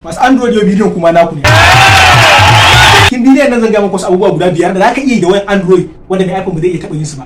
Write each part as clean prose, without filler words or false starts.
Masu Android yau bidiyon kuma naku ne. Kin bidiyon nan zan ga muku abubuwa guda 5 da zaka iya yi da wayan Android wanda mai iPhone ba zai iya taba yin su ba.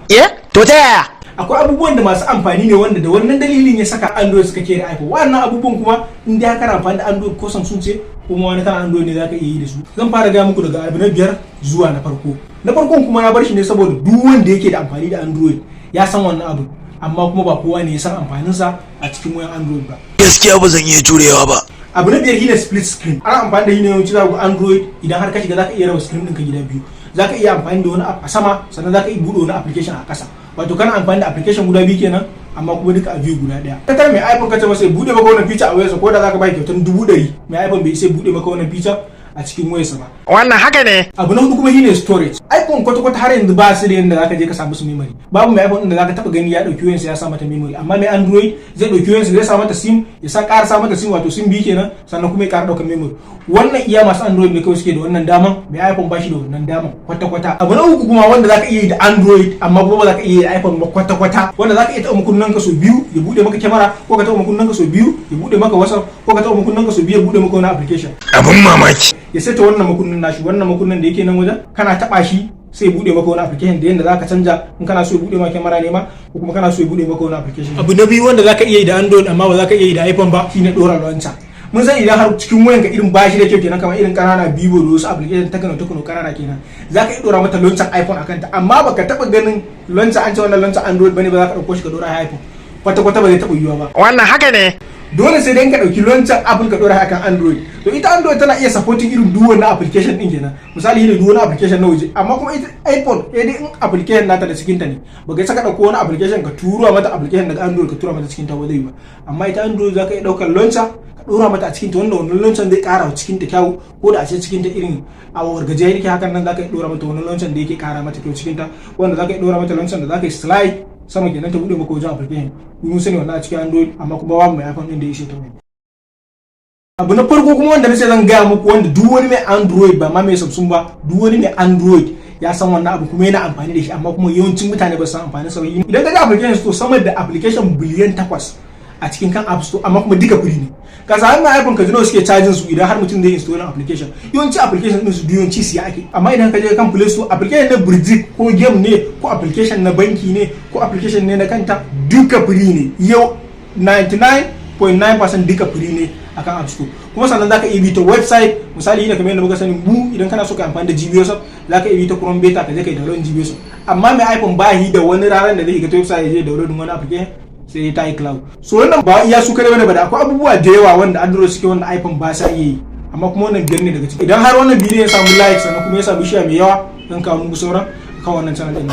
To ta yaya? Akwai abubuwan da masu amfani ne wanda da wannan dalilin ya saka Android suka ke da iPhone. Wannan abubuwan kuma in dai kana amfani da Android ko Samsung ce kuma wani kana Android ne zaka iya yi da su. Zan fara ga muku daga abu na 5 zuwa na farko. Na farkon kuma na bar shi ne saboda duk wanda yake da amfani da Android ya san wannan abu, amma kuma ba kowa ne ya san amfaninsa a cikin wayan Android ba. Gaskiya ba zan iya jurewa ba. Abu na 5 shine split screen. Ana amfani da shi ne yawanci za ku Android idan har ka shiga zaka iya raba screen ɗinka gida biyu. Zaka iya amfani da wani app a sama sannan zaka iya buɗe wani application a ƙasa. Wato kana amfani da application guda biyu kenan amma kuma duka a view guda daya. Ka tare mai iPhone kace masa ya bude maka wannan feature a wayarsa ko da zaka bai kyautar 100,000 mai iPhone bai sai bude maka wannan feature a cikin wayarsa ba. Wannan haka ne. Abu na hudu kuma shine storage. iPhone kwata har yanzu ba su da yanda zaka je ka samu su memory. Babu mai iPhone din da zaka taba gani ya dauki wayarsa ya sa mata memory, amma mai Android zai dauki wayarsa zai sa mata SIM, ya sa ƙara sa mata SIM wato SIM biyu kenan, sannan kuma ya ƙara daukar memory. Wannan iya masu Android ne kawai suke da wannan daman, mai iPhone ba shi da wannan daman kwata. Abu na uku kuma wanda zaka iya yi da Android amma kuma ba zaka iya yi da iPhone ba kwata. Wanda zaka iya taɓa makunnan ka so biyu ya bude maka kyamara, ko ka taɓa makunnan ka so biyu ya bude maka WhatsApp, ko ka taɓa makunnan ka so biyu ya bude maka wani application. Abun mamaki. Ya saita wannan makunnin nashi, wannan makunnin da yake nan wajen kana taba shi sai bude maka wani application da yanda zaka canja in kana so ya bude maka kamera ne ma, ko kuma kana so ya bude maka wani application. Abu na biyu wanda zaka iya yi da Android amma ba zaka iya yi da iPhone ba shine dora launcher. Mun san idan har cikin wayan ka irin bashi da kyau kenan kamar irin kanana Biyu da wasu application takano kanana kenan zaka iya dora mata launcher iPhone akan ta, amma baka taba ganin launcher an ce wannan launcher Android bane ba zaka dauko shi ka dora iPhone kwata ba zai taba yiwa ba. Wannan haka ne. Dole sai dai ka dauki launcher Apple ka dora akan Android. To ita Android tana iya supporting irin duk wannan application din kenan. Misali ne duk wani application na waje, amma kuma ita iPhone dai in application nata da cikin ta ne. Baka saka dauko wani application ka tura mata application daga Android ka tura mata cikin ta ba zai ba. Amma ita Android zaka iya daukar launcher ka dora mata a cikin ta, wannan launcher zai kara cikin ta kyau, ko da a ce cikin ta irin a wargaje yake hakan nan zaka iya dora mata wannan launcher da yake kara mata kyau cikin ta, wanda zaka iya dora mata launcher da zaka yi slide sama kenan ta bude maka wajen application. Mun sani wannan a cikin Android amma kuma babu mai iPhone din da yake ta wani. Abu na farko kuma wanda nace zan gaya muku wanda duk wani mai Android ba ma mai Samsung ba, duk wani mai Android ya san wannan abu kuma yana amfani da shi, amma kuma yawancin mutane ba su san amfani sa ba. Idan ka ga application store sama da application biliyan 8 a cikin kan App Store amma kuma duka free ne. Ka sami mai iPhone ka ji nawa suke charging su idan har mutum zai install application. Yawanci application din su yawanci siya ake, amma idan ka je kan Play Store application na Birjik ko game ne ko application na banki ne ko application ne na kanta duka free ne. Yau 99.9% duka free ne akan App Store. Kuma sannan zaka iya bi ta website, misali ina kamar yadda muka sani mu idan kana so ka amfani da GBS zaka iya bi ta Chrome beta ka je kai download GBS. Amma mai iPhone ba yi da wani ranar da zai ga ta website ya je download wani application sai ta yi cloud. So wannan ba iya su kare bane ba, da akwai abubuwa da yawa wanda Android suke wanda iPhone ba sa iya yi, amma kuma wannan biyar ne daga ciki. Idan har wannan bidiyo ya samu like sannan kuma ya samu share mai yawa, zan kawo muku sauran kan wannan channel din.